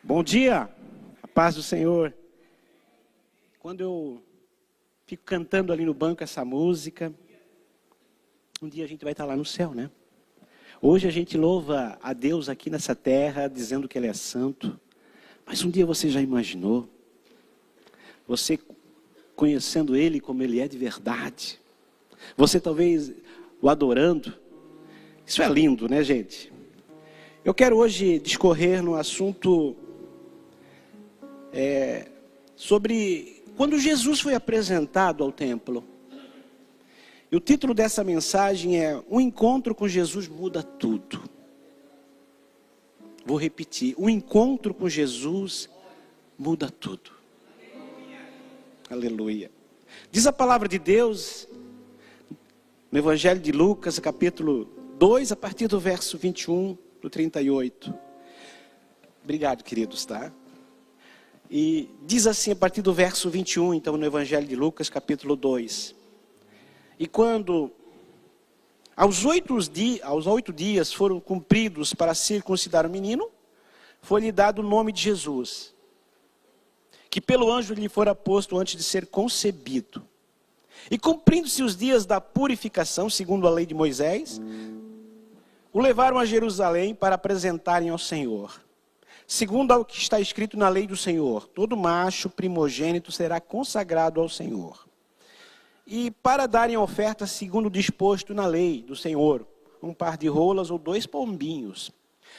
Bom dia, a paz do Senhor. Quando eu fico cantando ali no banco essa música, um dia a gente vai estar lá no céu, né? Hoje a gente louva a Deus aqui nessa terra, dizendo que Ele é santo. Mas um dia você já imaginou? Você conhecendo Ele como Ele é de verdade. Você talvez o adorando. Isso é lindo, né, gente? Eu quero hoje discorrer no assunto sobre quando Jesus foi apresentado ao templo. E o título dessa mensagem é: um encontro com Jesus muda tudo. Vou repetir: um encontro com Jesus muda tudo. Aleluia. Diz a palavra de Deus no Evangelho de Lucas, capítulo 2, a partir do verso 21 do 38. Obrigado, queridos, tá? E diz assim a partir do verso 21, então, no Evangelho de Lucas, capítulo 2. E quando aos 8 dias foram cumpridos para circuncidar o menino, foi-lhe dado o nome de Jesus, que pelo anjo lhe fora posto antes de ser concebido. E cumprindo-se os dias da purificação, segundo a lei de Moisés, o levaram a Jerusalém para apresentarem ao Senhor. Segundo o que está escrito na lei do Senhor, todo macho primogênito será consagrado ao Senhor. E para darem oferta segundo o disposto na lei do Senhor, um par de rolas ou 2 pombinhos.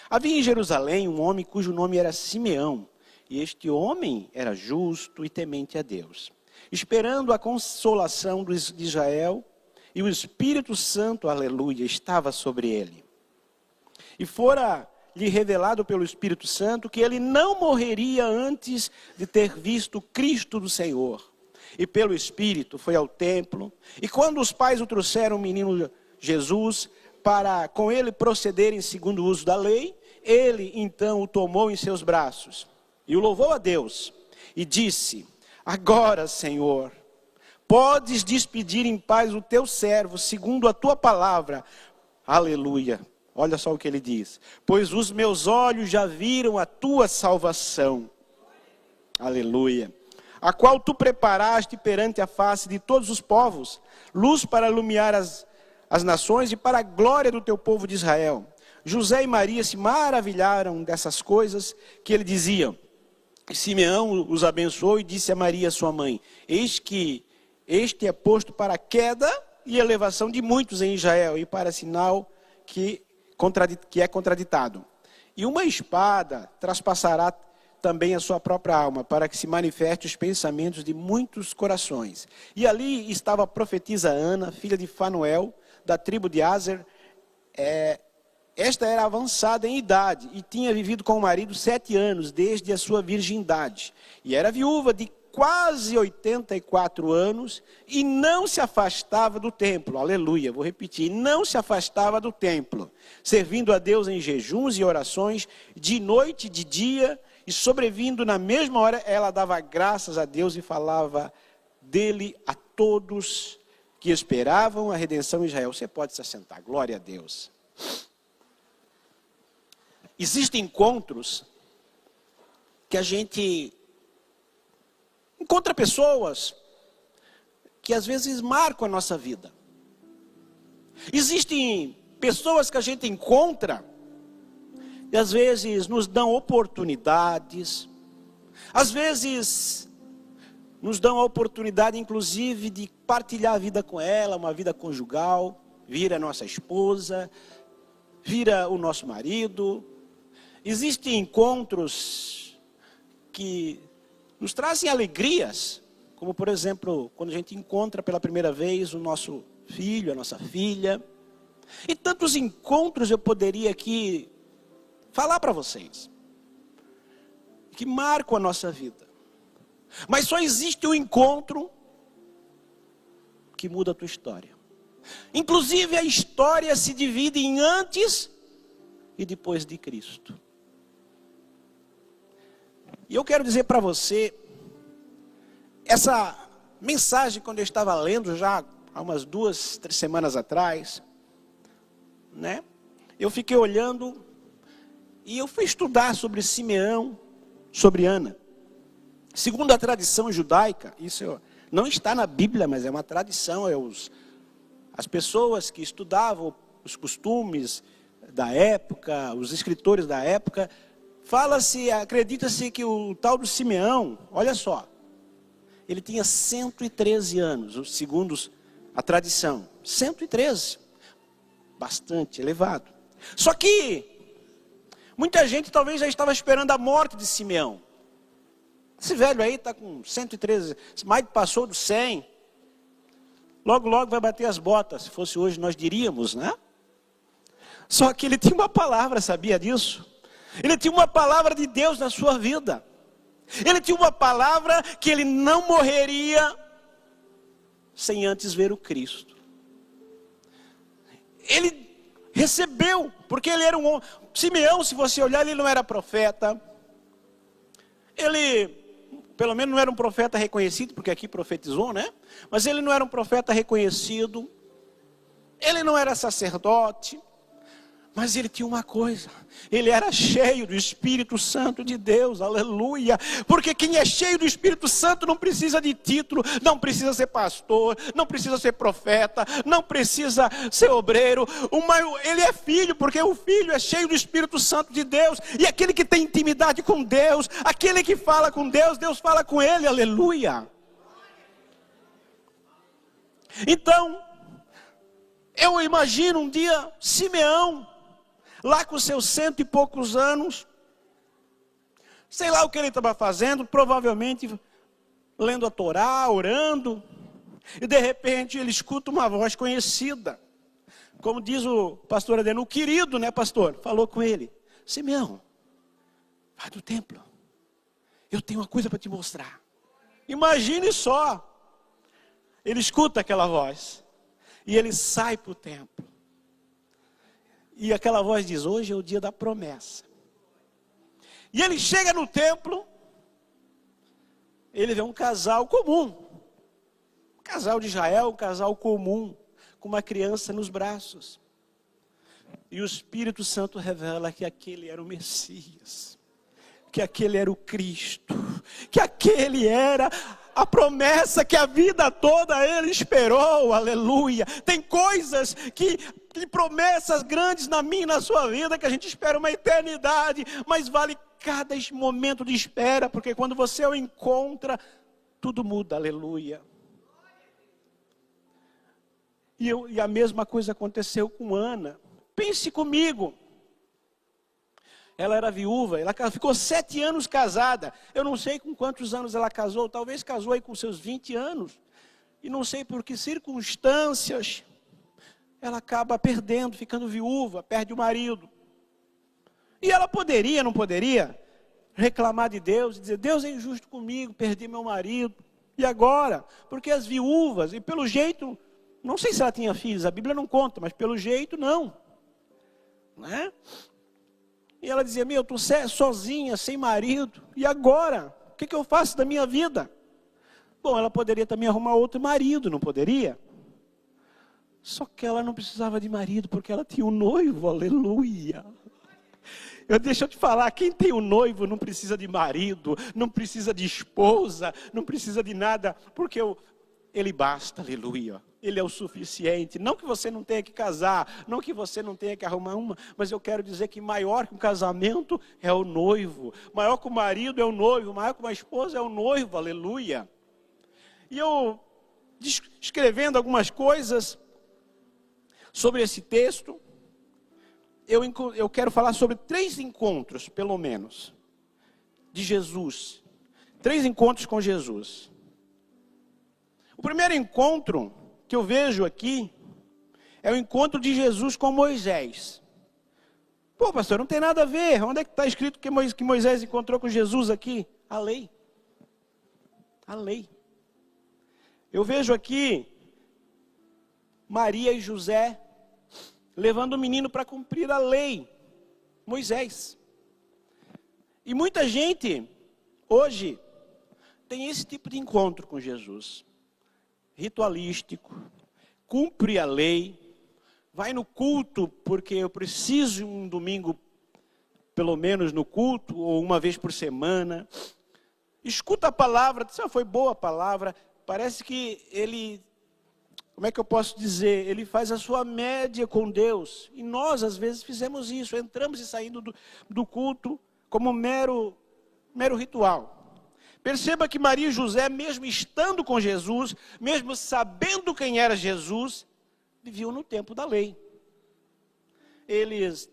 Havia em Jerusalém um homem cujo nome era Simeão, e este homem era justo e temente a Deus, esperando a consolação de Israel, e o Espírito Santo, aleluia, estava sobre ele. E fora-lhe revelado pelo Espírito Santo que ele não morreria antes de ter visto Cristo do Senhor. E pelo Espírito foi ao templo, e quando os pais o trouxeram o menino Jesus, para com ele procederem segundo o uso da lei, ele então o tomou em seus braços, e o louvou a Deus, e disse: agora, Senhor, podes despedir em paz o teu servo, segundo a tua palavra. Aleluia. Olha só o que ele diz: pois os meus olhos já viram a tua salvação. Aleluia. A qual tu preparaste perante a face de todos os povos, luz para iluminar as nações e para a glória do teu povo de Israel. José e Maria se maravilharam dessas coisas que ele dizia. Simeão os abençoou e disse a Maria, sua mãe: eis que este é posto para a queda e elevação de muitos em Israel, e para sinal que é contraditado. E uma espada traspassará também a sua própria alma, para que se manifeste os pensamentos de muitos corações. E ali estava a profetisa Ana, filha de Fanuel, da tribo de Aser. Esta era avançada em idade, e tinha vivido com o marido 7 anos, desde a sua virgindade. E era viúva de quase 84 anos, e não se afastava do templo. Aleluia, vou repetir: não se afastava do templo, servindo a Deus em jejuns e orações, de noite e de dia, e sobrevindo na mesma hora, ela dava graças a Deus e falava dele a todos que esperavam a redenção em Israel. Você pode se assentar, glória a Deus. Existem encontros que a gente encontra pessoas que às vezes marcam a nossa vida. Existem pessoas que a gente encontra e às vezes nos dão oportunidades, às vezes nos dão a oportunidade inclusive de partilhar a vida com ela, uma vida conjugal, vira a nossa esposa, vira o nosso marido. Existem encontros que nos trazem alegrias, como por exemplo, quando a gente encontra pela primeira vez o nosso filho, a nossa filha. E tantos encontros eu poderia aqui falar para vocês, que marcam a nossa vida. Mas só existe um encontro que muda a tua história. Inclusive a história se divide em antes e depois de Cristo. E eu quero dizer para você, essa mensagem quando eu estava lendo já há umas 2, 3 semanas atrás, né? Eu fiquei olhando e eu fui estudar sobre Simeão, sobre Ana. Segundo a tradição judaica, isso não está na Bíblia, mas é uma tradição, as pessoas que estudavam os costumes da época, os escritores da época, acredita-se que o tal do Simeão, olha só, ele tinha 113 anos, segundo a tradição. 113, bastante elevado. Só que muita gente talvez já estava esperando a morte de Simeão. Esse velho aí está com 113, mais passou dos 100. Logo, logo vai bater as botas. Se fosse hoje, nós diríamos, né? Só que ele tinha uma palavra, sabia disso? Ele tinha uma palavra de Deus na sua vida. Ele tinha uma palavra que ele não morreria sem antes ver o Cristo. Ele recebeu, porque ele era um homem. Simeão, se você olhar, ele não era profeta. Ele, pelo menos não era um profeta reconhecido, porque aqui profetizou, né? Mas ele não era um profeta reconhecido. Ele não era sacerdote. Mas ele tinha uma coisa, ele era cheio do Espírito Santo de Deus, aleluia. Porque quem é cheio do Espírito Santo não precisa de título, não precisa ser pastor, não precisa ser profeta, não precisa ser obreiro. Ele é filho, porque o filho é cheio do Espírito Santo de Deus. E aquele que tem intimidade com Deus, aquele que fala com Deus, Deus fala com ele, aleluia. Então, eu imagino um dia Simeão, lá com seus 100 e poucos anos, sei lá o que ele estava fazendo, provavelmente lendo a Torá, orando, e de repente ele escuta uma voz conhecida, como diz o pastor Adeno, o querido, né pastor, falou com ele, Simeão, vai do templo, eu tenho uma coisa para te mostrar. Imagine só, ele escuta aquela voz, e ele sai para o templo. E aquela voz diz, hoje é o dia da promessa. E ele chega no templo, ele vê um casal comum. Um casal de Israel, um casal comum, com uma criança nos braços. E o Espírito Santo revela que aquele era o Messias. Que aquele era o Cristo. Que aquele era a promessa que a vida toda ele esperou, aleluia. Tem coisas que promessas grandes na minha e na sua vida, que a gente espera uma eternidade, mas vale cada momento de espera, porque quando você o encontra, tudo muda, aleluia. E a mesma coisa aconteceu com Ana. Pense comigo. Ela era viúva, ela ficou 7 anos casada. Eu não sei com quantos anos ela casou, talvez casou aí com seus 20 anos. E não sei por que circunstâncias, ela acaba perdendo, ficando viúva, perde o marido. E ela poderia, não poderia, reclamar de Deus e dizer, Deus é injusto comigo, perdi meu marido. E agora? Porque as viúvas, e pelo jeito, não sei se ela tinha filhos, a Bíblia não conta, mas pelo jeito não. Né? E ela dizia, eu estou sozinha, sem marido, e agora? O que eu faço da minha vida? Bom, ela poderia também arrumar outro marido, não poderia? Só que ela não precisava de marido, porque ela tinha um noivo, aleluia. Deixa eu te falar, quem tem um noivo não precisa de marido, não precisa de esposa, não precisa de nada, porque ele basta, aleluia. Ele é o suficiente. Não que você não tenha que casar, não que você não tenha que arrumar uma, mas eu quero dizer que maior que um casamento é o noivo, maior que o marido é o noivo, maior que uma esposa é o noivo, aleluia. E eu, escrevendo algumas coisas sobre esse texto, eu quero falar sobre 3 encontros, pelo menos, de Jesus. 3 encontros com Jesus. O primeiro encontro que eu vejo aqui é o encontro de Jesus com Moisés. Pô, pastor, não tem nada a ver. Onde é que está escrito que Moisés encontrou com Jesus aqui? A lei. A lei. Eu vejo aqui Maria e José levando o menino para cumprir a lei. Moisés. E muita gente hoje tem esse tipo de encontro com Jesus. Ritualístico, cumpre a lei, vai no culto porque eu preciso um domingo pelo menos no culto, ou uma vez por semana. Escuta a palavra, diz, foi boa a palavra. Parece que ele, como é que eu posso dizer? Ele faz a sua média com Deus. E nós, às vezes, fizemos isso. Entramos e saímos do culto como mero ritual. Perceba que Maria e José, mesmo estando com Jesus, mesmo sabendo quem era Jesus, viviam no tempo da lei. Eles,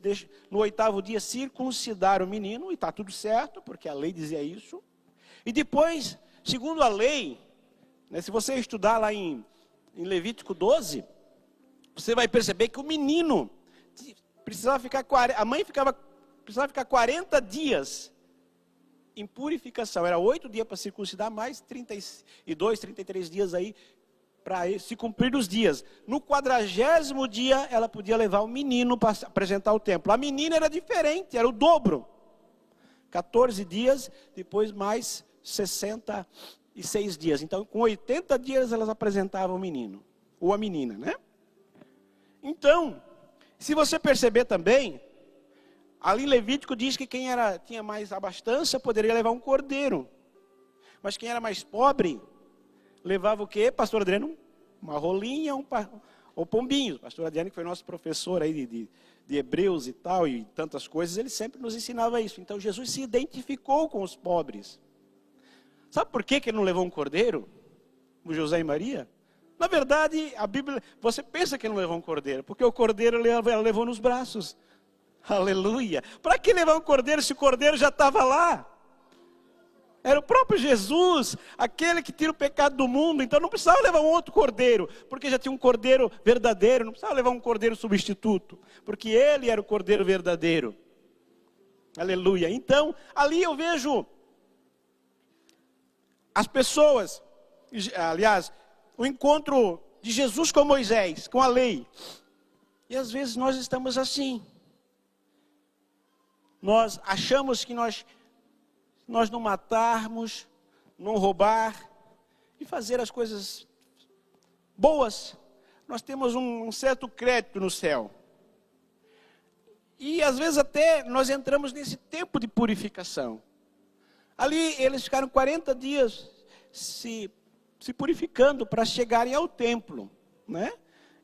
no 8º dia, circuncidaram o menino, e está tudo certo, porque a lei dizia isso. E depois, segundo a lei, né, se você estudar lá em Levítico 12, você vai perceber que o menino precisava ficar, a mãe precisava ficar 40 dias em purificação. Era 8 dias para circuncidar, mais 32, 33 dias aí, para se cumprir os dias. No 40º dia, ela podia levar o menino para apresentar o templo. A menina era diferente, era o dobro. 14 dias, depois mais 66 dias. Então, com 80 dias, elas apresentavam o menino. Ou a menina, né? Então, se você perceber também, ali em Levítico diz que quem tinha mais abastança poderia levar um cordeiro. Mas quem era mais pobre, levava o quê, pastor Adriano? Uma rolinha ou pombinho. Pastor Adriano, que foi nosso professor aí de Hebreus e tal, e tantas coisas, ele sempre nos ensinava isso. Então Jesus se identificou com os pobres. Sabe por que ele não levou um cordeiro? O José e Maria? Na verdade, a Bíblia, você pensa que ele não levou um cordeiro, porque o cordeiro ela levou nos braços. Aleluia! Para que levar um cordeiro se o cordeiro já estava lá? Era o próprio Jesus, aquele que tira o pecado do mundo. Então não precisava levar um outro cordeiro, porque já tinha um cordeiro verdadeiro. Não precisava levar um cordeiro substituto, porque ele era o cordeiro verdadeiro. Aleluia! Então, ali eu vejo as pessoas, aliás, o encontro de Jesus com Moisés, com a lei. E às vezes nós estamos assim. Nós achamos que nós não matarmos, não roubar e fazer as coisas boas, nós temos um certo crédito no céu. E às vezes até nós entramos nesse tempo de purificação. Ali eles ficaram 40 dias se purificando para chegarem ao templo, né?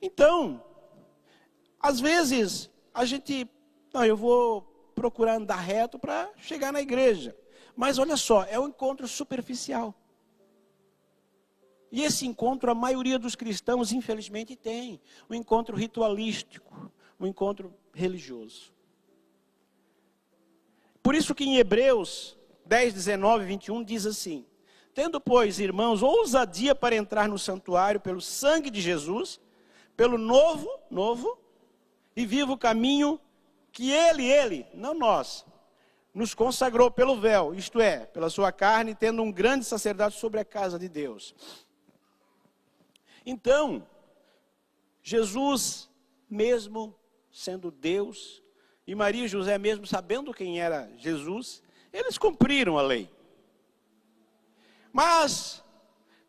Então, às vezes a gente, eu vou procurar andar reto para chegar na igreja. Mas olha só, é um encontro superficial. E esse encontro a maioria dos cristãos infelizmente tem. Um encontro ritualístico, um encontro religioso. Por isso que em Hebreus 10, 19 e 21 diz assim: tendo, pois, irmãos, ousadia para entrar no santuário pelo sangue de Jesus, pelo novo e vivo caminho que ele, não nós, nos consagrou pelo véu, isto é, pela sua carne, tendo um grande sacerdote sobre a casa de Deus. Então, Jesus, mesmo sendo Deus, e Maria e José mesmo sabendo quem era Jesus, eles cumpriram a lei. Mas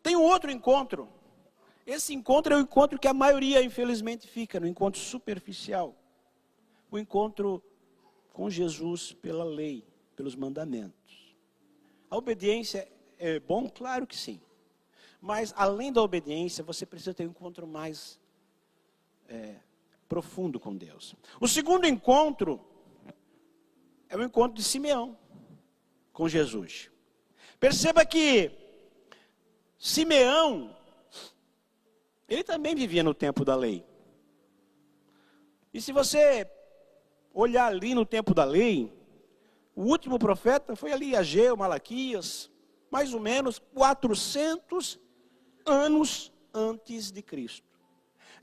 tem um outro encontro. Esse encontro é o encontro que a maioria, infelizmente, fica, no encontro superficial. O encontro com Jesus pela lei, pelos mandamentos. A obediência é bom? Claro que sim. Mas, além da obediência, você precisa ter um encontro mais profundo com Deus. O segundo encontro é o encontro de Simeão com Jesus. Perceba que Simeão, ele também vivia no tempo da lei. E se você olhar ali no tempo da lei, o último profeta foi ali Ageu, Malaquias, mais ou menos 400 anos antes de Cristo.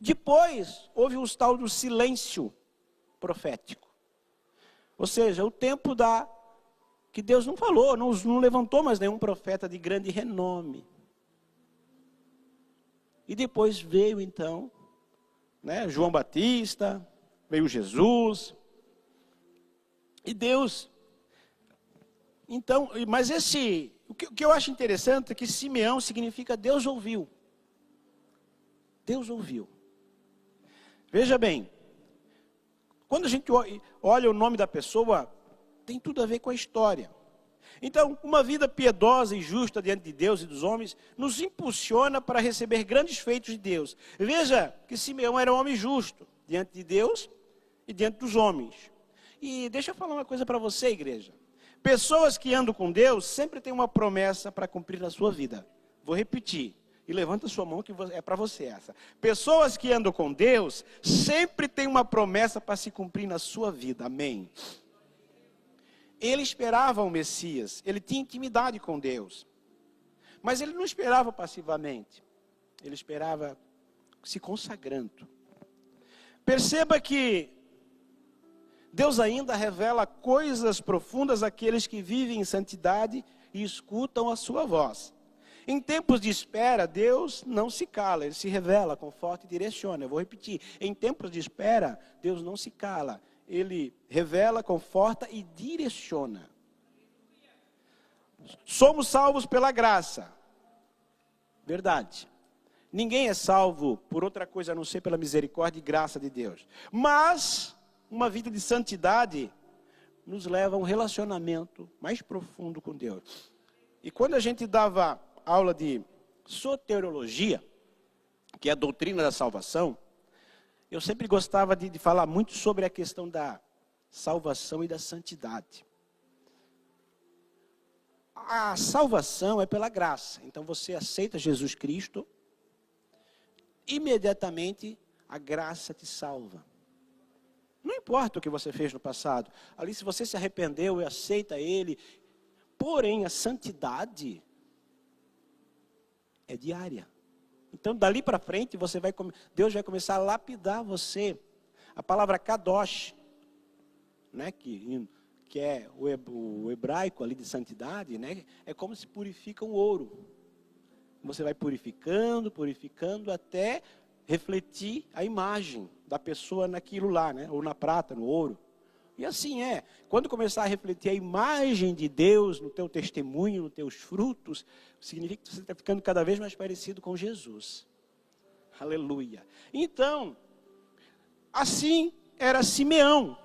Depois, houve o tal do silêncio profético. Ou seja, o tempo que Deus não falou, não levantou mais nenhum profeta de grande renome. E depois veio então, João Batista, veio Jesus. E Deus, então, mas o que eu acho interessante é que Simeão significa Deus ouviu. Deus ouviu. Veja bem, quando a gente olha o nome da pessoa, tem tudo a ver com a história. Então, uma vida piedosa e justa diante de Deus e dos homens nos impulsiona para receber grandes feitos de Deus. Veja que Simeão era um homem justo diante de Deus e diante dos homens. E deixa eu falar uma coisa para você, igreja. Pessoas que andam com Deus sempre têm uma promessa para cumprir na sua vida. Vou repetir. E levanta sua mão que é para você essa. Pessoas que andam com Deus sempre têm uma promessa para se cumprir na sua vida. Amém. Ele esperava o Messias, ele tinha intimidade com Deus. Mas ele não esperava passivamente, ele esperava se consagrando. Perceba que Deus ainda revela coisas profundas àqueles que vivem em santidade e escutam a sua voz. Em tempos de espera, Deus não se cala, ele se revela, conforta e direciona. Eu vou repetir, em tempos de espera, Deus não se cala. Ele revela, conforta e direciona. Somos salvos pela graça. Verdade. Ninguém é salvo por outra coisa a não ser pela misericórdia e graça de Deus. Mas uma vida de santidade nos leva a um relacionamento mais profundo com Deus. E quando a gente dava aula de soteriologia, que é a doutrina da salvação, eu sempre gostava de falar muito sobre a questão da salvação e da santidade. A salvação é pela graça. Então você aceita Jesus Cristo, imediatamente a graça te salva. Não importa o que você fez no passado. Ali se você se arrependeu e aceita Ele. Porém, a santidade é diária. Então, dali para frente, Deus vai começar a lapidar você. A palavra kadosh, né, que é o hebraico ali de santidade, né, é como se purifica um ouro. Você vai purificando, até refletir a imagem da pessoa naquilo lá, né, ou na prata, no ouro. E assim é. Quando começar a refletir a imagem de Deus no teu testemunho, nos teus frutos, significa que você está ficando cada vez mais parecido com Jesus. Aleluia. Então, assim era Simeão.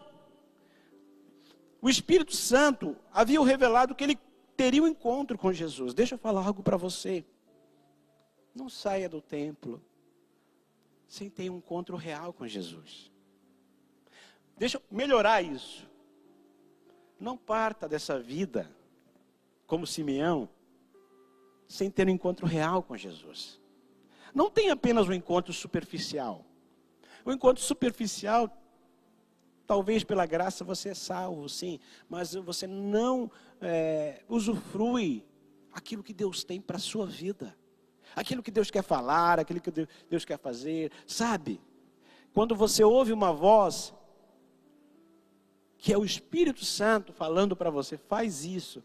O Espírito Santo havia revelado que ele teria um encontro com Jesus. Deixa eu falar algo para você. Não saia do templo sem ter um encontro real com Jesus. Deixa eu melhorar isso. Não parta dessa vida, como Simeão, sem ter um encontro real com Jesus. Não tem apenas um encontro superficial. O encontro superficial, talvez pela graça você é salvo, sim. Mas você não usufrui aquilo que Deus tem para a sua vida. Aquilo que Deus quer falar, aquilo que Deus quer fazer. Sabe? Quando você ouve uma voz que é o Espírito Santo falando para você, faz isso,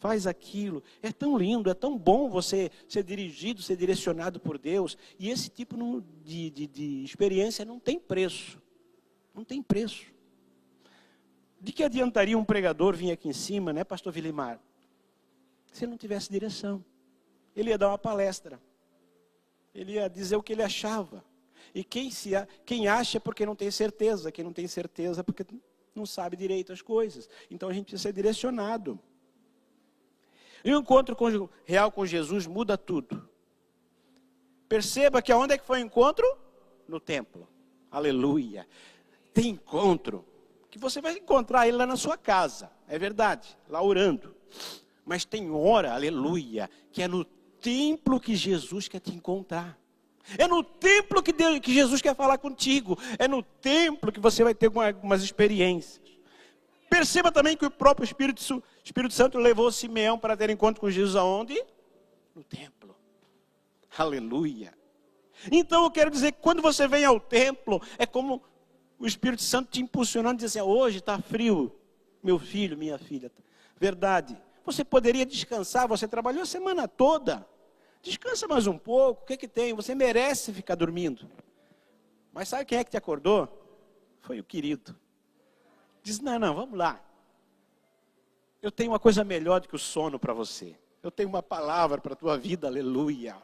faz aquilo. É tão lindo, é tão bom você ser dirigido, ser direcionado por Deus. E esse tipo de experiência não tem preço. Não tem preço. De que adiantaria um pregador vir aqui em cima, né, pastor Vilimar? Se ele não tivesse direção. Ele ia dar uma palestra. Ele ia dizer o que ele achava. E quem acha é porque não tem certeza. Quem não tem certeza é porque não sabe direito as coisas. Então a gente precisa ser direcionado. E o encontro real com Jesus muda tudo. Perceba que aonde é que foi o encontro? No templo. Aleluia. Tem encontro que você vai encontrar ele lá na sua casa. É verdade, lá orando. Mas tem hora, aleluia, que é no templo que Jesus quer te encontrar. É no templo que Jesus quer falar contigo. É no templo que você vai ter algumas experiências. Perceba também que o próprio Espírito Santo levou Simeão para ter encontro com Jesus aonde? No templo. Aleluia. Então eu quero dizer que quando você vem ao templo, é como o Espírito Santo te impulsionando, dizendo assim, hoje está frio, meu filho, minha filha. Verdade. Você poderia descansar, você trabalhou a semana toda. Descansa mais um pouco, o que tem? Você merece ficar dormindo. Mas sabe quem é que te acordou? Foi o querido. Diz, não, vamos lá. Eu tenho uma coisa melhor do que o sono para você. Eu tenho uma palavra para a tua vida, aleluia.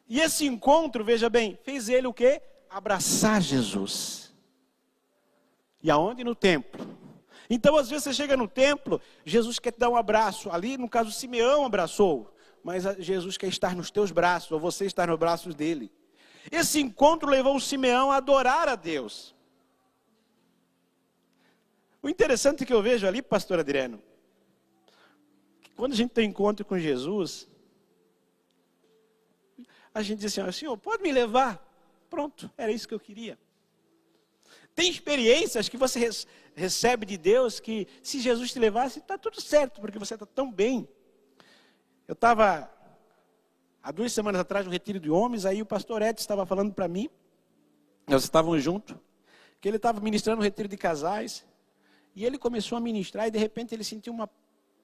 E esse encontro, veja bem, fez ele o quê? Abraçar Jesus. E aonde? No templo. Então, às vezes, você chega no templo, Jesus quer te dar um abraço. Ali, no caso, Simeão abraçou. Mas Jesus quer estar nos teus braços, ou você estar nos braços dele. Esse encontro levou o Simeão a adorar a Deus. O interessante que eu vejo ali, pastor Adriano, que quando a gente tem encontro com Jesus, a gente diz assim, Senhor, pode me levar? Pronto, era isso que eu queria. Tem experiências que você recebe de Deus, que se Jesus te levasse, está tudo certo, porque você está tão bem. Eu estava, há 2 semanas atrás, no retiro de homens, aí o pastor Edson estava falando para mim, nós estávamos juntos, que ele estava ministrando um retiro de casais, e ele começou a ministrar, e de repente ele sentiu uma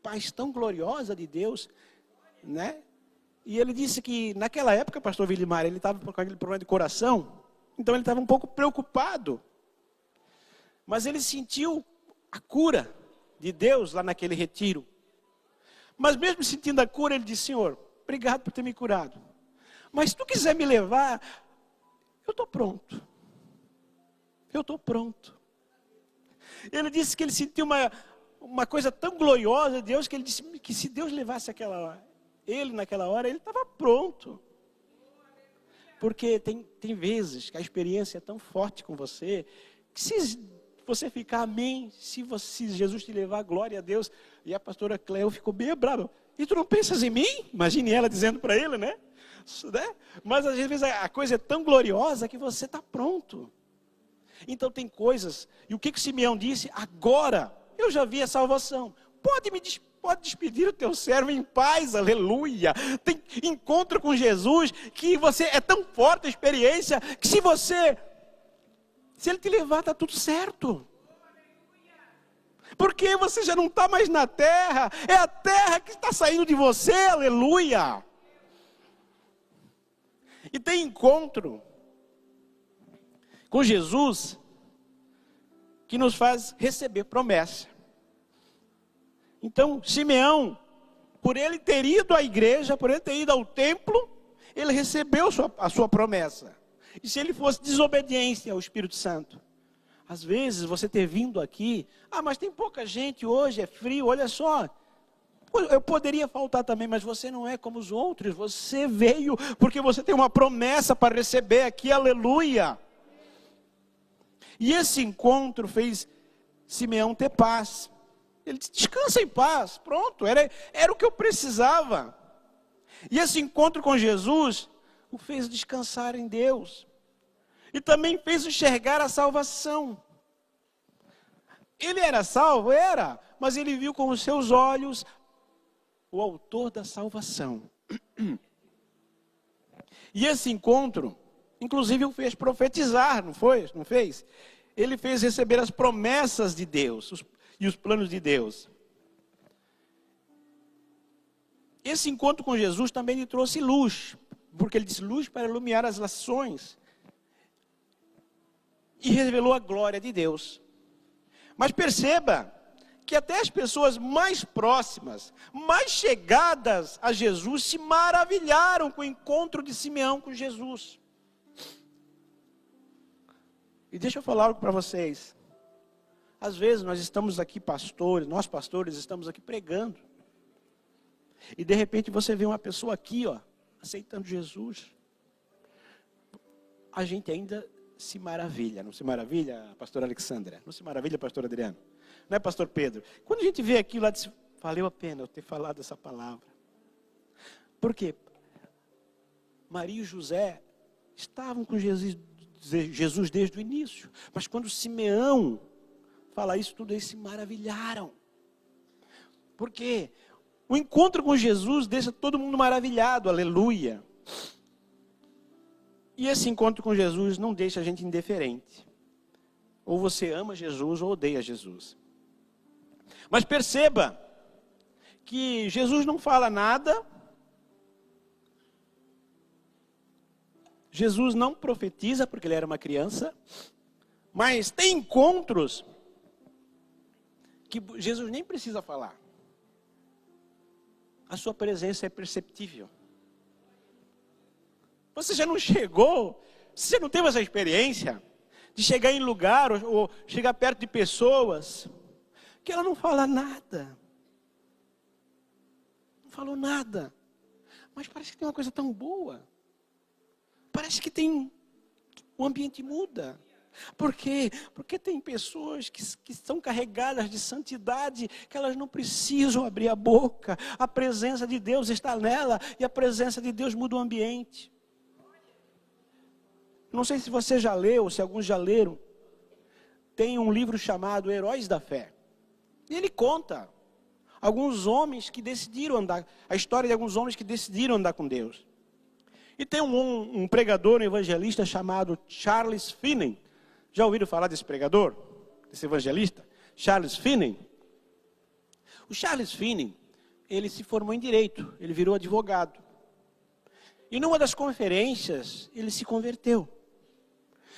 paz tão gloriosa de Deus, né? E ele disse que naquela época, pastor Vilimar, ele estava com aquele problema de coração, então ele estava um pouco preocupado. Mas ele sentiu a cura de Deus lá naquele retiro. Mas mesmo sentindo a cura, ele disse, Senhor, obrigado por ter me curado. Mas se tu quiser me levar, eu estou pronto. Eu estou pronto. Ele disse que ele sentiu uma coisa tão gloriosa de Deus, que ele disse que se Deus levasse ele naquela hora, ele estava pronto. Porque tem vezes que a experiência é tão forte com você, que se você ficar amém, se Jesus te levar, glória a Deus. E a pastora Cleo ficou bem brava. E tu não pensas em mim? Imagine ela dizendo para ele, né? Mas às vezes a coisa é tão gloriosa que você está pronto. Então tem coisas, e o que Simeão disse? Agora eu já vi a salvação. Pode despedir o teu servo em paz, aleluia. Tem encontro com Jesus, que você é tão forte a experiência, que se ele te levar, está tudo certo. Porque você já não está mais na terra, é a terra que está saindo de você, aleluia. E tem encontro com Jesus que nos faz receber promessa. Então, Simeão, por ele ter ido à igreja, por ele ter ido ao templo, ele recebeu a sua promessa. E se ele fosse desobediência ao Espírito Santo? Às vezes você ter vindo aqui, mas tem pouca gente hoje, é frio, olha só. Eu poderia faltar também, mas você não é como os outros. Você veio porque você tem uma promessa para receber aqui, aleluia. E esse encontro fez Simeão ter paz. Ele disse, descansa em paz, pronto, era o que eu precisava. E esse encontro com Jesus o fez descansar em Deus. E também fez enxergar a salvação. Ele era salvo? Era. Mas ele viu com os seus olhos o autor da salvação. E esse encontro, inclusive, o fez profetizar, não foi? Não fez? Ele fez receber as promessas de Deus e os planos de Deus. Esse encontro com Jesus também lhe trouxe luz, porque ele disse luz para iluminar as nações. E revelou a glória de Deus. Mas perceba que até as pessoas mais próximas, mais chegadas a Jesus, se maravilharam com o encontro de Simeão com Jesus. E deixa eu falar algo para vocês. Às vezes nós estamos aqui nós pastores estamos aqui pregando. E de repente você vê uma pessoa aqui, aceitando Jesus. A gente ainda se maravilha, não se maravilha, pastor Alexandra? Não se maravilha, pastor Adriano? Não é, pastor Pedro? Quando a gente vê aquilo lá, diz, valeu a pena eu ter falado essa palavra. Por quê? Maria e José estavam com Jesus desde o início. Mas quando Simeão fala isso, tudo eles se maravilharam. Por quê? O encontro com Jesus deixa todo mundo maravilhado, aleluia. E esse encontro com Jesus não deixa a gente indiferente. Ou você ama Jesus ou odeia Jesus. Mas perceba que Jesus não fala nada. Jesus não profetiza porque ele era uma criança. Mas tem encontros que Jesus nem precisa falar. A sua presença é perceptível. Você já não chegou, você não teve essa experiência de chegar em lugar ou chegar perto de pessoas Porque ela não fala nada. Não falou nada. Mas parece que tem uma coisa tão boa. Parece que o ambiente muda. Por quê? Porque tem pessoas que estão carregadas de santidade, que elas não precisam abrir a boca. A presença de Deus está nela e a presença de Deus muda o ambiente. Não sei se você já leu, se alguns já leram. Tem um livro chamado Heróis da Fé. E ele conta alguns homens que decidiram andar, a história de alguns homens que decidiram andar com Deus. E tem um pregador, um evangelista chamado Charles Finney. Já ouviram falar desse pregador? Desse evangelista? Charles Finney. O Charles Finney, ele se formou em Direito, ele virou advogado. E numa das conferências, ele se converteu.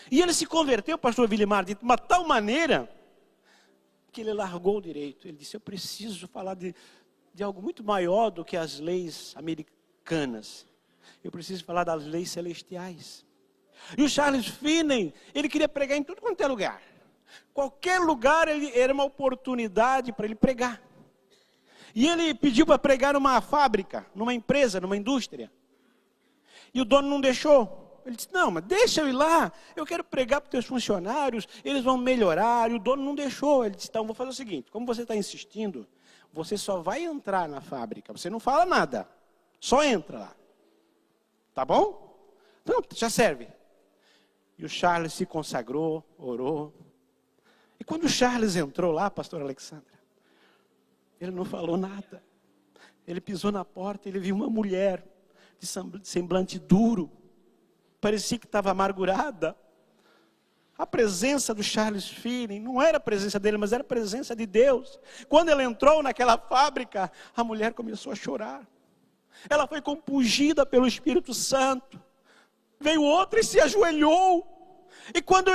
E ele se converteu, pastor Vilimar, de uma tal maneira que ele largou o direito. Ele disse, eu preciso falar de algo muito maior do que as leis americanas. Eu preciso falar das leis celestiais. E o Charles Finney, ele queria pregar em tudo quanto é lugar. Qualquer lugar era uma oportunidade para ele pregar. E ele pediu para pregar numa fábrica, numa empresa, numa indústria. E o dono não deixou. Ele disse, não, mas deixa eu ir lá, eu quero pregar para os teus funcionários, eles vão melhorar. E o dono não deixou. Ele disse, então, vou fazer o seguinte, como você está insistindo, você só vai entrar na fábrica, você não fala nada, só entra lá. Tá bom? Então, já serve. E o Charles se consagrou, orou. E quando o Charles entrou lá, pastor Alexandra, ele não falou nada. Ele pisou na porta, ele viu uma mulher de semblante duro, parecia que estava amargurada. A presença do Charles Finney não era a presença dele, mas era a presença de Deus. Quando ele entrou naquela fábrica, a mulher começou a chorar. Ela foi compungida pelo Espírito Santo. Veio outro e se ajoelhou. E quando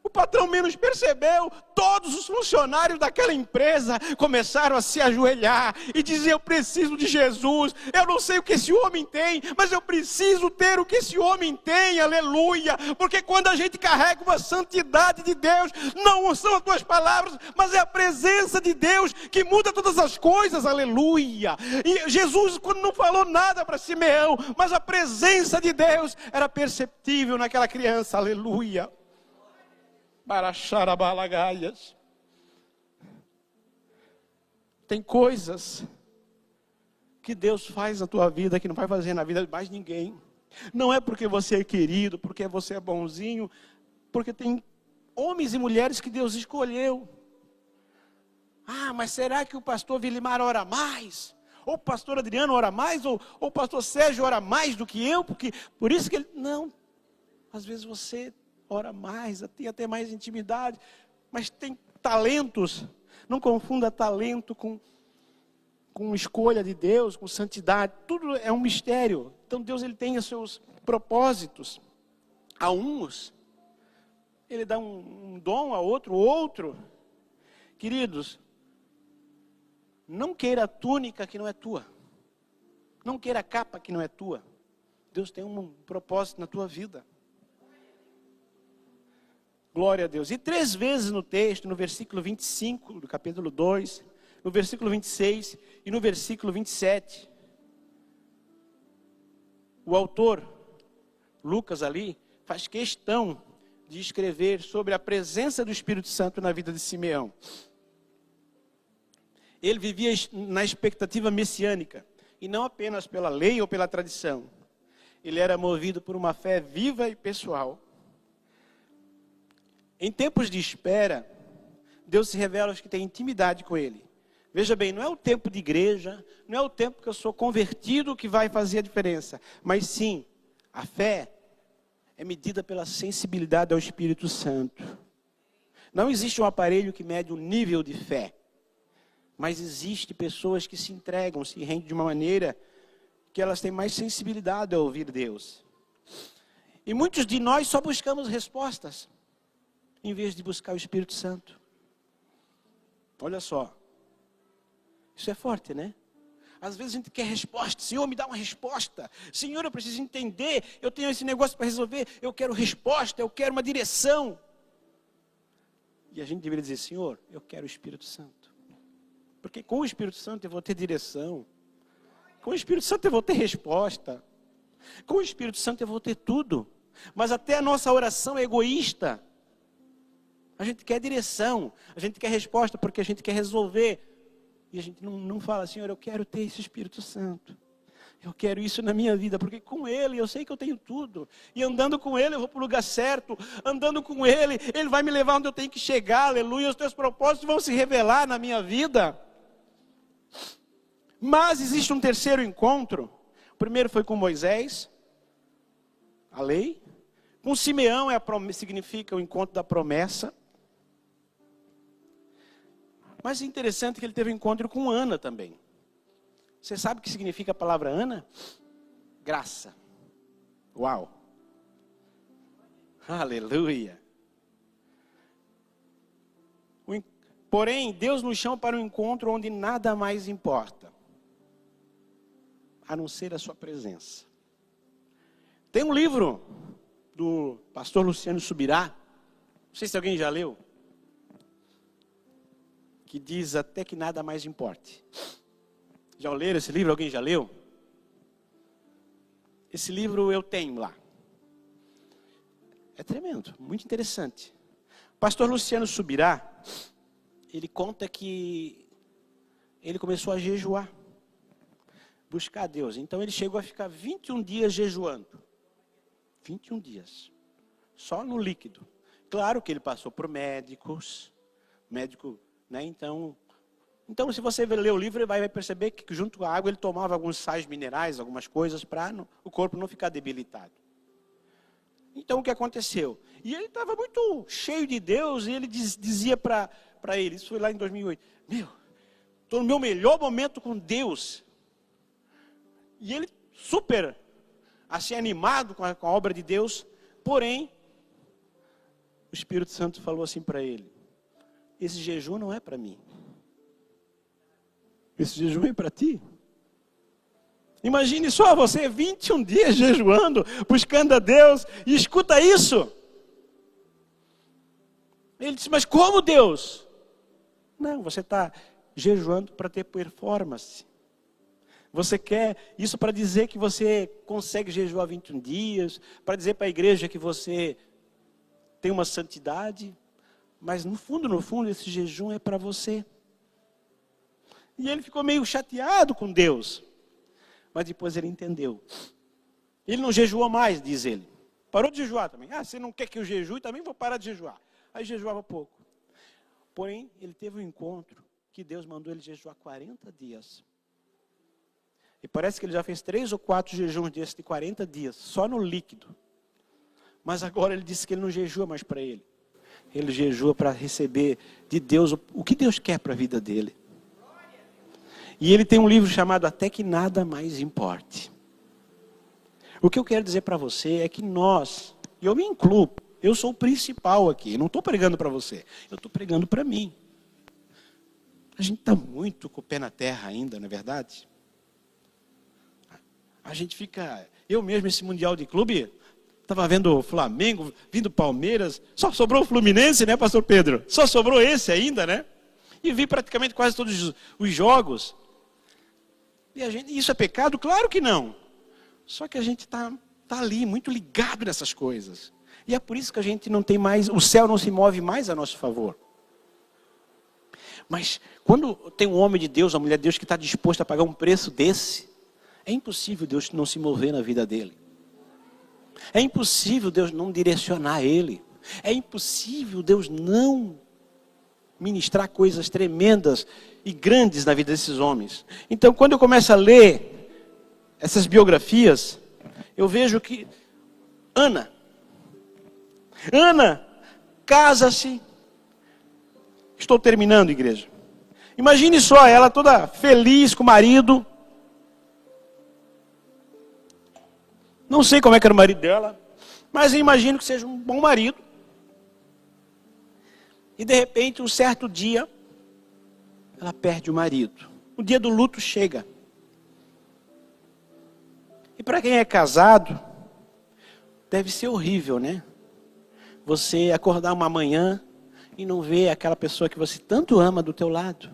o patrão menos percebeu, todos os funcionários daquela empresa começaram a se ajoelhar e dizer, eu preciso de Jesus, eu não sei o que esse homem tem, mas eu preciso ter o que esse homem tem, aleluia, porque quando a gente carrega uma santidade de Deus, não são as tuas palavras, mas é a presença de Deus que muda todas as coisas, aleluia. E Jesus, quando não falou nada para Simeão, mas a presença de Deus era perceptível naquela criança, aleluia. Baracharabalagaias. Tem coisas que Deus faz na tua vida que não vai fazer na vida de mais ninguém. Não é porque você é querido, porque você é bonzinho, porque tem homens e mulheres que Deus escolheu. Ah, mas será que o pastor Vilimar ora mais? Ou o pastor Adriano ora mais? Ou o pastor Sérgio ora mais do que eu? Porque, por isso que ele... Não, às vezes você ora mais, tem até mais intimidade, mas tem talentos. Não confunda talento com escolha de Deus, com santidade. Tudo é um mistério. Então Deus, ele tem os seus propósitos. A uns, ele dá um dom, a outro. Queridos, não queira a túnica que não é tua. Não queira a capa que não é tua. Deus tem um propósito na tua vida. Glória a Deus. E 3 vezes no texto, no versículo 25 do capítulo 2, no versículo 26 e no versículo 27, o autor, Lucas ali, faz questão de escrever sobre a presença do Espírito Santo na vida de Simeão. Ele vivia na expectativa messiânica, e não apenas pela lei ou pela tradição. Ele era movido por uma fé viva e pessoal. Em tempos de espera, Deus se revela aos que têm intimidade com Ele. Veja bem, não é o tempo de igreja, não é o tempo que eu sou convertido que vai fazer a diferença. Mas sim, a fé é medida pela sensibilidade ao Espírito Santo. Não existe um aparelho que mede o nível de fé. Mas existe pessoas que se entregam, se rendem de uma maneira que elas têm mais sensibilidade a ouvir Deus. E muitos de nós só buscamos respostas, em vez de buscar o Espírito Santo. Olha só. Isso é forte, né? Às vezes a gente quer resposta. Senhor, me dá uma resposta. Senhor, eu preciso entender. Eu tenho esse negócio para resolver. Eu quero resposta. Eu quero uma direção. E a gente deveria dizer, Senhor, eu quero o Espírito Santo. Porque com o Espírito Santo eu vou ter direção. Com o Espírito Santo eu vou ter resposta. Com o Espírito Santo eu vou ter tudo. Mas até a nossa oração é egoísta. A gente quer direção, a gente quer resposta porque a gente quer resolver. E a gente não fala, Senhor, eu quero ter esse Espírito Santo. Eu quero isso na minha vida, porque com Ele eu sei que eu tenho tudo. E andando com Ele eu vou para o lugar certo. Andando com Ele, Ele vai me levar onde eu tenho que chegar. Aleluia, os teus propósitos vão se revelar na minha vida. Mas existe um terceiro encontro. O primeiro foi com Moisés, a lei. Com Simeão significa o encontro da promessa. Mas é interessante que ele teve um encontro com Ana também. Você sabe o que significa a palavra Ana? Graça. Uau. Aleluia. Porém, Deus nos chama para um encontro onde nada mais importa, a não ser a sua presença. Tem um livro do pastor Luciano Subirá, não sei se alguém já leu, que diz até que nada mais importe. Já leram esse livro? Alguém já leu? Esse livro eu tenho lá. É tremendo, muito interessante. O pastor Luciano Subirá, ele conta que ele começou a jejuar, buscar a Deus. Então ele chegou a ficar 21 dias jejuando. 21 dias. Só no líquido. Claro que ele passou por médicos. Médico, né? Então se você ler o livro, ele vai perceber que junto com a água ele tomava alguns sais minerais, algumas coisas para o corpo não ficar debilitado. Então o que aconteceu? E ele estava muito cheio de Deus e ele dizia para ele, isso foi lá em 2008, estou no meu melhor momento com Deus. E ele super assim animado com a obra de Deus, porém, o Espírito Santo falou assim para ele, esse jejum não é para mim. Esse jejum é para ti. Imagine só você 21 dias jejuando, buscando a Deus, e escuta isso. Ele disse, mas como Deus? Não, você está jejuando para ter performance. Você quer isso para dizer que você consegue jejuar 21 dias, para dizer para a igreja que você tem uma santidade, mas no fundo, esse jejum é para você. E ele ficou meio chateado com Deus. Mas depois ele entendeu. Ele não jejuou mais, diz ele. Parou de jejuar também. Você não quer que eu jejue? Também vou parar de jejuar. Aí jejuava pouco. Porém, ele teve um encontro que Deus mandou ele jejuar 40 dias. E parece que ele já fez 3 ou 4 jejuns desses de 40 dias, só no líquido. Mas agora ele disse que ele não jejua mais para ele. Ele jejua para receber de Deus o que Deus quer para a vida dele. E ele tem um livro chamado Até que Nada Mais Importe. O que eu quero dizer para você é que nós, e eu me incluo, eu sou o principal aqui, eu não estou pregando para você, eu estou pregando para mim. A gente está muito com o pé na terra ainda, não é verdade? A gente fica, eu mesmo esse Mundial de Clube, estava vendo o Flamengo, vindo Palmeiras, só sobrou o Fluminense, né, pastor Pedro? Só sobrou esse ainda, né? E vi praticamente quase todos os jogos. E isso é pecado? Claro que não. Só que a gente está ali, muito ligado nessas coisas. E é por isso que a gente não tem mais, o céu não se move mais a nosso favor. Mas quando tem um homem de Deus, uma mulher de Deus que está disposto a pagar um preço desse, é impossível Deus não se mover na vida dele. É impossível Deus não direcionar ele. É impossível Deus não ministrar coisas tremendas e grandes na vida desses homens. Então, quando eu começo a ler essas biografias, eu vejo que Ana casa-se. Estou terminando, igreja. Imagine só, ela toda feliz com o marido. Não sei como é que era o marido dela, mas eu imagino que seja um bom marido. E de repente, um certo dia, ela perde o marido. O dia do luto chega. E para quem é casado, deve ser horrível, né? Você acordar uma manhã e não ver aquela pessoa que você tanto ama do teu lado.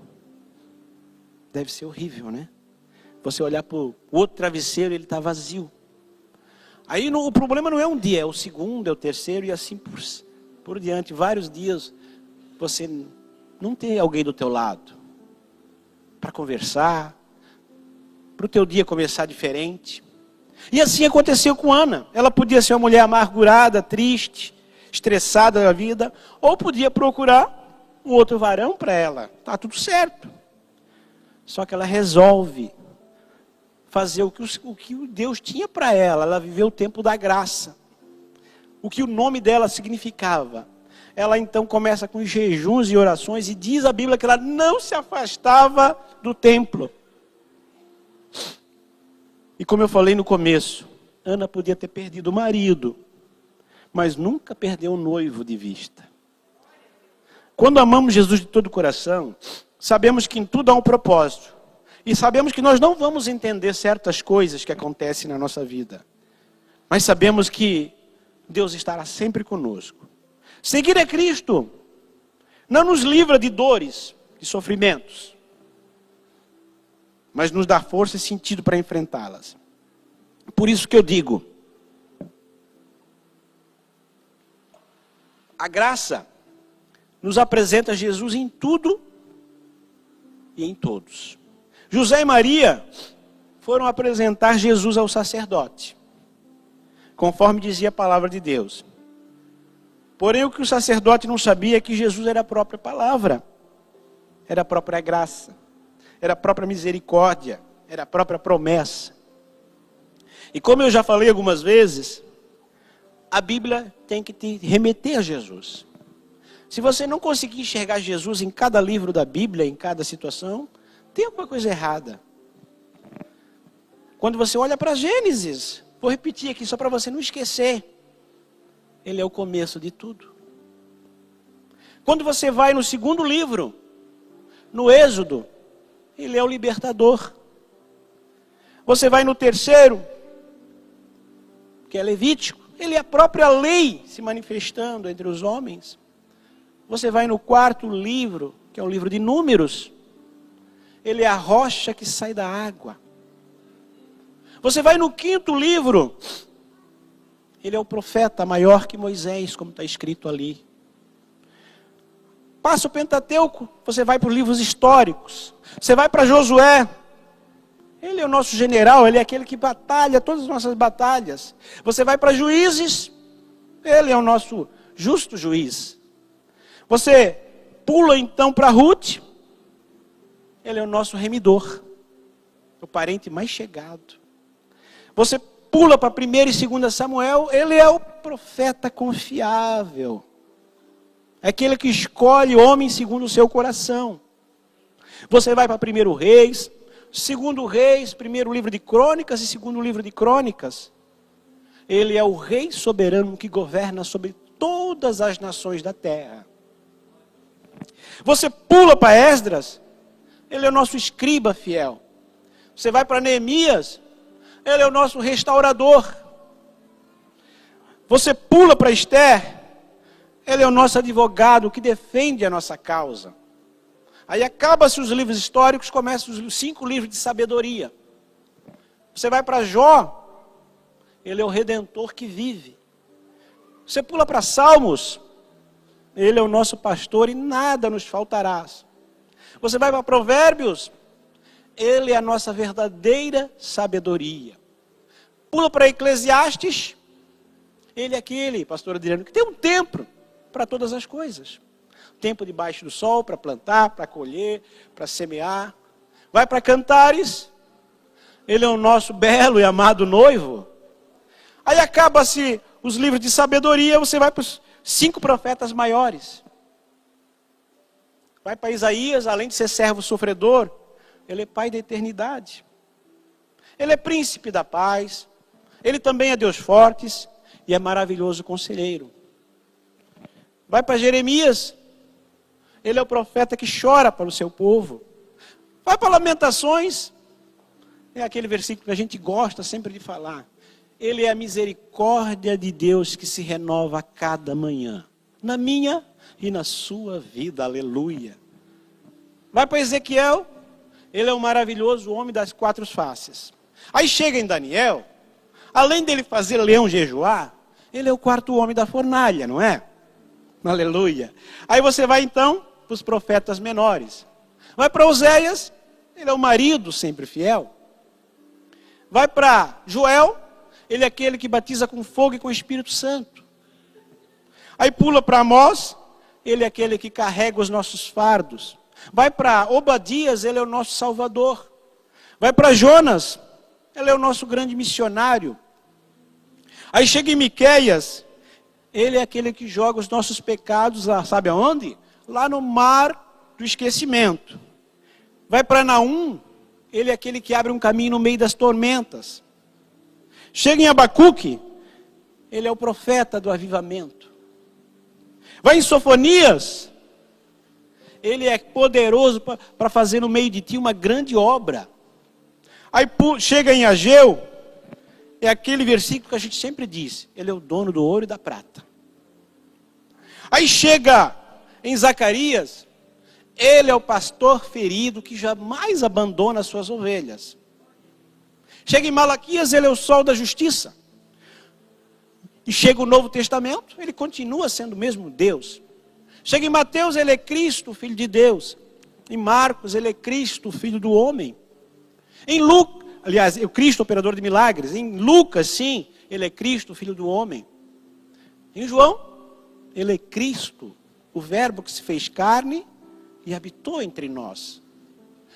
Deve ser horrível, né? Você olhar para o outro travesseiro, ele está vazio. Aí o problema não é um dia, é o segundo, é o terceiro e assim por diante. Vários dias você não tem alguém do teu lado para conversar, para o teu dia começar diferente. E assim aconteceu com Ana. Ela podia ser uma mulher amargurada, triste, estressada da vida, ou podia procurar um outro varão para ela. Tá tudo certo. Só que ela resolve fazer o que Deus tinha para ela. Ela viveu o tempo da graça. O que o nome dela significava. Ela então começa com jejuns e orações e diz a Bíblia que ela não se afastava do templo. E como eu falei no começo, Ana podia ter perdido o marido, mas nunca perdeu o noivo de vista. Quando amamos Jesus de todo o coração, sabemos que em tudo há um propósito. E sabemos que nós não vamos entender certas coisas que acontecem na nossa vida. Mas sabemos que Deus estará sempre conosco. Seguir a Cristo não nos livra de dores e sofrimentos, mas nos dá força e sentido para enfrentá-las. Por isso que eu digo, a graça nos apresenta Jesus em tudo e em todos. José e Maria foram apresentar Jesus ao sacerdote, conforme dizia a palavra de Deus. Porém, o que o sacerdote não sabia é que Jesus era a própria palavra, era a própria graça, era a própria misericórdia, era a própria promessa. E como eu já falei algumas vezes, a Bíblia tem que te remeter a Jesus. Se você não conseguir enxergar Jesus em cada livro da Bíblia, em cada situação, tem alguma coisa errada. Quando você olha para Gênesis, vou repetir aqui só para você não esquecer. Ele é o começo de tudo. Quando você vai no segundo livro, no Êxodo, ele é o libertador. Você vai no terceiro, que é Levítico, ele é a própria lei se manifestando entre os homens. Você vai no quarto livro, que é o livro de Números, ele é a rocha que sai da água. Você vai no quinto livro, ele é o profeta maior que Moisés, como está escrito ali. Passa o Pentateuco, você vai para os livros históricos. Você vai para Josué, ele é o nosso general, ele é aquele que batalha todas as nossas batalhas. Você vai para Juízes, ele é o nosso justo juiz. Você pula então para Ruth, ele é o nosso remidor, o parente mais chegado. Você pula para 1 e 2 Samuel, ele é o profeta confiável. É aquele que escolhe homem segundo o seu coração. Você vai para 1 Reis, 2 Reis, 1 livro de Crônicas e 2 livro de Crônicas. Ele é o rei soberano que governa sobre todas as nações da terra. Você pula para Esdras, ele é o nosso escriba fiel. Você vai para Neemias, ele é o nosso restaurador. Você pula para Esther, ele é o nosso advogado que defende a nossa causa. Aí acaba-se os livros históricos, começam os 5 livros de sabedoria. Você vai para Jó, ele é o redentor que vive. Você pula para Salmos, ele é o nosso pastor e nada nos faltará. Você vai para Provérbios, ele é a nossa verdadeira sabedoria. Pula para Eclesiastes, ele é aquele, pastor Adriano, que tem um tempo para todas as coisas. Tempo debaixo do sol para plantar, para colher, para semear. Vai para Cantares, ele é o nosso belo e amado noivo. Aí acaba-se os livros de sabedoria, você vai para os 5 profetas maiores. Vai para Isaías, além de ser servo sofredor, ele é pai da eternidade. Ele é príncipe da paz. Ele também é Deus forte e é maravilhoso conselheiro. Vai para Jeremias, ele é o profeta que chora para o seu povo. Vai para Lamentações, é aquele versículo que a gente gosta sempre de falar. Ele é a misericórdia de Deus que se renova a cada manhã. Na minha e na sua vida, aleluia. Vai para Ezequiel, Ele é um maravilhoso homem das 4 faces. Aí chega em Daniel, além dele fazer leão jejuar, ele é o 4º homem da fornalha, não é? Aleluia. Aí você vai então para os profetas menores. Vai para Oséias, ele é o marido sempre fiel. Vai para Joel, ele é aquele que batiza com fogo e com o Espírito Santo. Aí pula para Amós, ele é aquele que carrega os nossos fardos. Vai para Obadias, ele é o nosso salvador. Vai para Jonas, ele é o nosso grande missionário. Aí chega em Miqueias, ele é aquele que joga os nossos pecados lá, sabe aonde? Lá no mar do esquecimento. Vai para Naum, ele é aquele que abre um caminho no meio das tormentas. Chega em Abacuque, ele é o profeta do avivamento. Vai em Sofonias, ele é poderoso para fazer no meio de ti uma grande obra. Aí chega em Ageu, é aquele versículo que a gente sempre diz, ele é o dono do ouro e da prata. Aí chega em Zacarias, ele é o pastor ferido que jamais abandona as suas ovelhas. Chega em Malaquias, ele é o sol da justiça. E chega o Novo Testamento, ele continua sendo o mesmo Deus. Chega em Mateus, ele é Cristo, Filho de Deus. Em Marcos, ele é Cristo, Filho do homem. Em Lucas, aliás, é o Cristo, operador de milagres. Em Lucas, sim, ele é Cristo, Filho do homem. Em João, ele é Cristo, o verbo que se fez carne e habitou entre nós.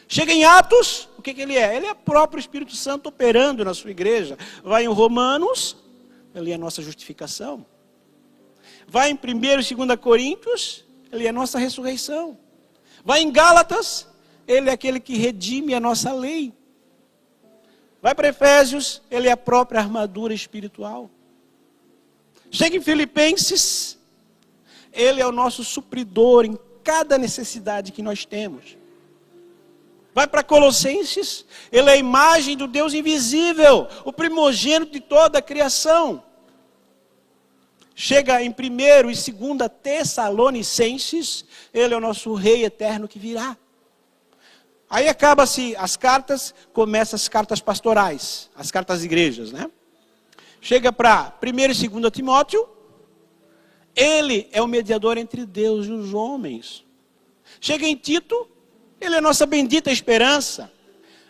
Chega em Atos, o que ele é? Ele é o próprio Espírito Santo operando na sua igreja. Vai em Romanos, ele é a nossa justificação. Vai em 1 e 2 Coríntios, ele é a nossa ressurreição. Vai em Gálatas, ele é aquele que redime a nossa lei. Vai para Efésios, ele é a própria armadura espiritual. Chega em Filipenses, ele é o nosso supridor em cada necessidade que nós temos. Vai para Colossenses, ele é a imagem do Deus invisível, o primogênito de toda a criação. Chega em 1 e 2 Tessalonicenses, ele é o nosso rei eterno que virá. Aí acaba-se as cartas, começam as cartas pastorais, as cartas às igrejas, né? Chega para 1 e 2 Timóteo, ele é o mediador entre Deus e os homens. Chega em Tito, ele é a nossa bendita esperança.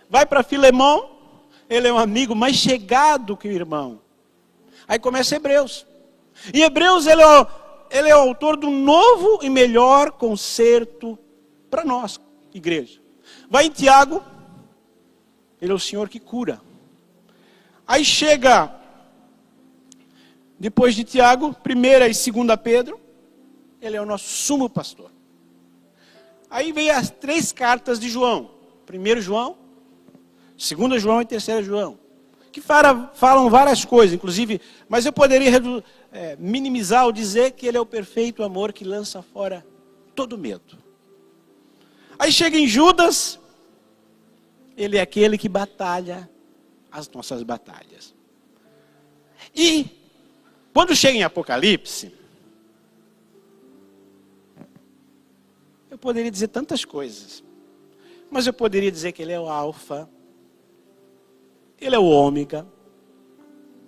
Vai para Filemão, ele é um amigo mais chegado que o irmão. Aí começa Hebreus. Em Hebreus, ele é o autor do novo e melhor concerto para nós, igreja. Vai em Tiago, ele é o Senhor que cura. Aí chega, depois de Tiago, 1 e 2 Pedro, ele é o nosso sumo pastor. Aí vem as 3 cartas de João. 1 João, 2 João e 3 João. Que falam várias coisas, inclusive, mas eu poderia minimizar ou dizer que ele é o perfeito amor que lança fora todo medo. Aí chega em Judas, ele é aquele que batalha as nossas batalhas. E quando chega em Apocalipse, eu poderia dizer tantas coisas, mas eu poderia dizer que ele é o alfa, ele é o ômega,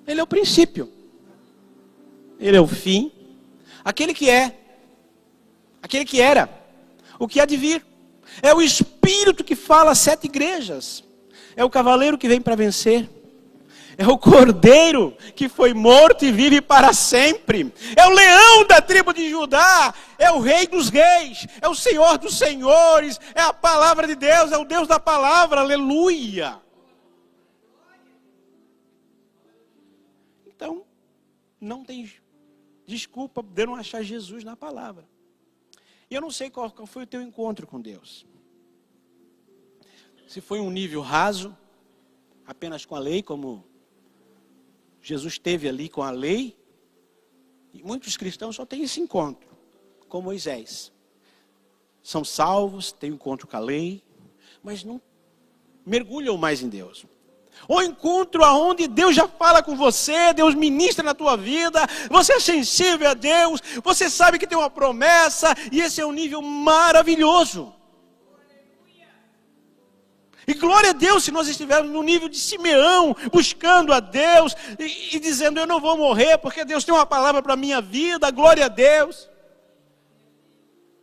ele é o princípio, ele é o fim, aquele que é, aquele que era, o que há de vir. É o Espírito que fala às 7 igrejas, é o cavaleiro que vem para vencer. É o cordeiro que foi morto e vive para sempre. É o leão da tribo de Judá. É o rei dos reis. É o Senhor dos senhores. É a palavra de Deus. É o Deus da palavra. Aleluia. Então, não tem desculpa de não achar Jesus na palavra. E eu não sei qual foi o teu encontro com Deus. Se foi um nível raso, apenas com a lei, como Jesus teve ali com a lei, e muitos cristãos só têm esse encontro com Moisés. São salvos, têm um encontro com a lei, mas não mergulham mais em Deus. Ou encontro aonde Deus já fala com você, Deus ministra na tua vida, você é sensível a Deus, você sabe que tem uma promessa, e esse é um nível maravilhoso. E glória a Deus se nós estivermos no nível de Simeão, buscando a Deus e dizendo, eu não vou morrer, porque Deus tem uma palavra para a minha vida, glória a Deus.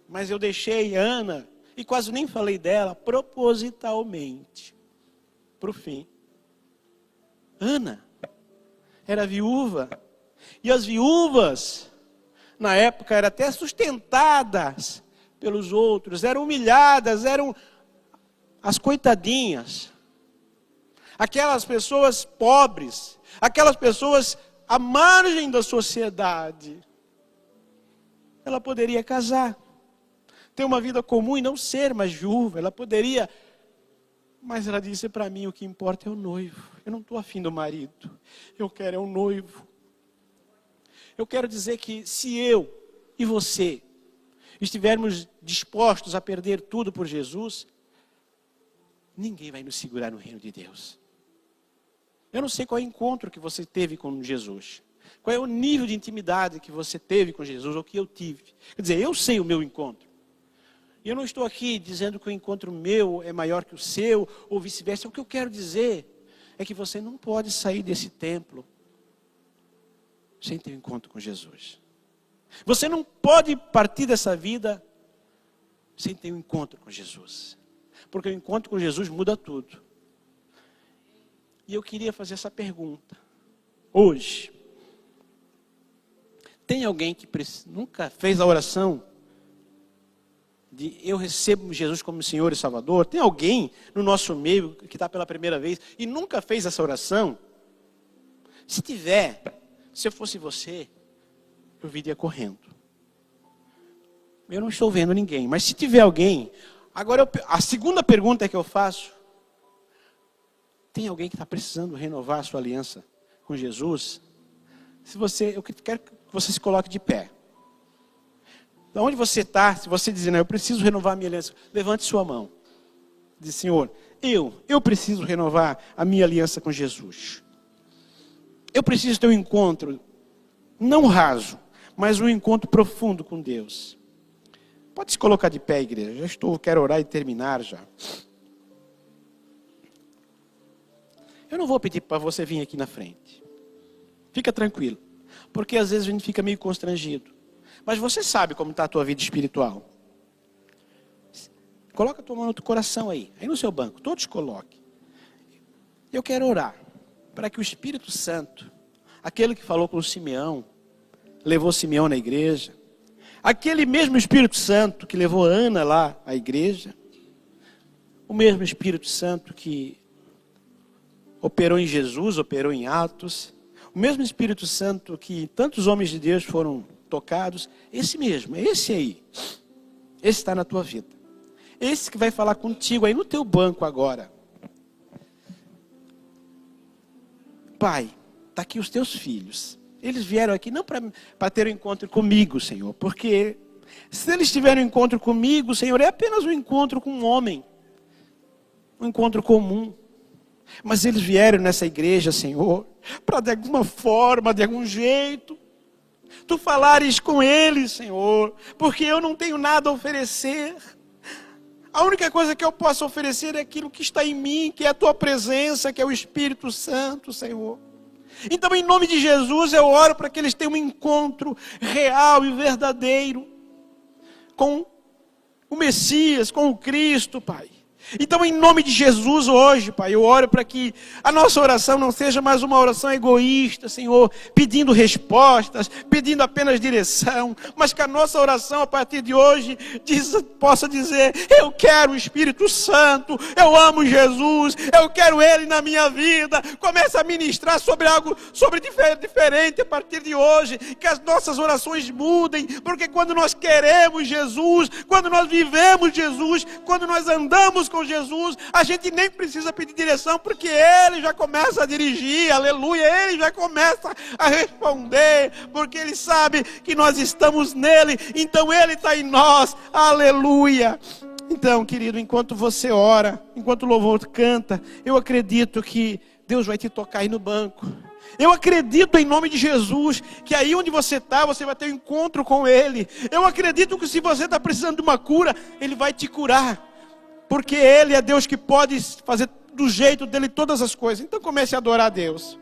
Mas eu deixei Ana, e quase nem falei dela, propositalmente, para o fim. Ana era viúva, e as viúvas, na época, eram até sustentadas pelos outros, eram humilhadas, eram as coitadinhas, aquelas pessoas pobres, aquelas pessoas à margem da sociedade. Ela poderia casar, ter uma vida comum e não ser mais viúva, ela poderia, mas ela disse para mim, o que importa é o noivo, eu não estou afim do marido, eu quero é um noivo. Eu quero dizer que se eu e você estivermos dispostos a perder tudo por Jesus, ninguém vai nos segurar no reino de Deus. Eu não sei qual é o encontro que você teve com Jesus. Qual é o nível de intimidade que você teve com Jesus, ou que eu tive. Quer dizer, eu sei o meu encontro. E eu não estou aqui dizendo que o encontro meu é maior que o seu, ou vice-versa. O que eu quero dizer é que você não pode sair desse templo sem ter um encontro com Jesus. Você não pode partir dessa vida sem ter um encontro com Jesus. Porque o encontro com Jesus muda tudo. E eu queria fazer essa pergunta. Hoje, tem alguém que nunca fez a oração de eu recebo Jesus como Senhor e Salvador? Tem alguém no nosso meio que está pela primeira vez e nunca fez essa oração? Se tiver, se eu fosse você, eu viria correndo. Eu não estou vendo ninguém, mas se tiver alguém... Agora, a segunda pergunta que eu faço, tem alguém que está precisando renovar a sua aliança com Jesus? Eu quero que você se coloque de pé. Da onde você está, se você dizer, eu preciso renovar a minha aliança, levante sua mão. Diz, Senhor, eu preciso renovar a minha aliança com Jesus. Eu preciso ter um encontro, não raso, mas um encontro profundo com Deus. Pode se colocar de pé, igreja. Quero orar e terminar já. Eu não vou pedir para você vir aqui na frente. Fica tranquilo. Porque às vezes a gente fica meio constrangido. Mas você sabe como está a tua vida espiritual. Coloca a tua mão no teu coração aí no seu banco. Todos coloquem. Eu quero orar para que o Espírito Santo, aquele que falou com Simeão, levou Simeão na igreja, aquele mesmo Espírito Santo que levou Ana lá à igreja, o mesmo Espírito Santo que operou em Jesus, operou em Atos, o mesmo Espírito Santo que tantos homens de Deus foram tocados, esse mesmo, esse aí, esse está na tua vida. Esse que vai falar contigo aí no teu banco agora. Pai, está aqui os teus filhos. Eles vieram aqui não para ter um encontro comigo, Senhor, porque se eles tiverem um encontro comigo, Senhor, é apenas um encontro com um homem, um encontro comum. Mas eles vieram nessa igreja, Senhor, para de alguma forma, de algum jeito, Tu falares com eles, Senhor, porque eu não tenho nada a oferecer. A única coisa que eu posso oferecer é aquilo que está em mim, que é a Tua presença, que é o Espírito Santo, Senhor. Então, em nome de Jesus, eu oro para que eles tenham um encontro real e verdadeiro com o Messias, com o Cristo, Pai. Então, em nome de Jesus, hoje, Pai, eu oro para que a nossa oração não seja mais uma oração egoísta, Senhor, pedindo respostas, pedindo apenas direção, mas que a nossa oração, a partir de hoje, possa dizer, eu quero o Espírito Santo, eu amo Jesus, eu quero Ele na minha vida. Comece a ministrar sobre algo diferente a partir de hoje, que as nossas orações mudem, porque quando nós queremos Jesus, quando nós vivemos Jesus, quando nós andamos com Jesus, a gente nem precisa pedir direção, porque Ele já começa a dirigir, aleluia, Ele já começa a responder, porque Ele sabe que nós estamos nele, então Ele está em nós, aleluia. Então, querido, enquanto você ora, enquanto o louvor canta, eu acredito que Deus vai te tocar aí no banco. Eu acredito em nome de Jesus, que aí onde você está, você vai ter um encontro com Ele. Eu acredito que se você está precisando de uma cura, Ele vai te curar. porque Ele é Deus que pode fazer do jeito dele todas as coisas. Então comece a adorar a Deus.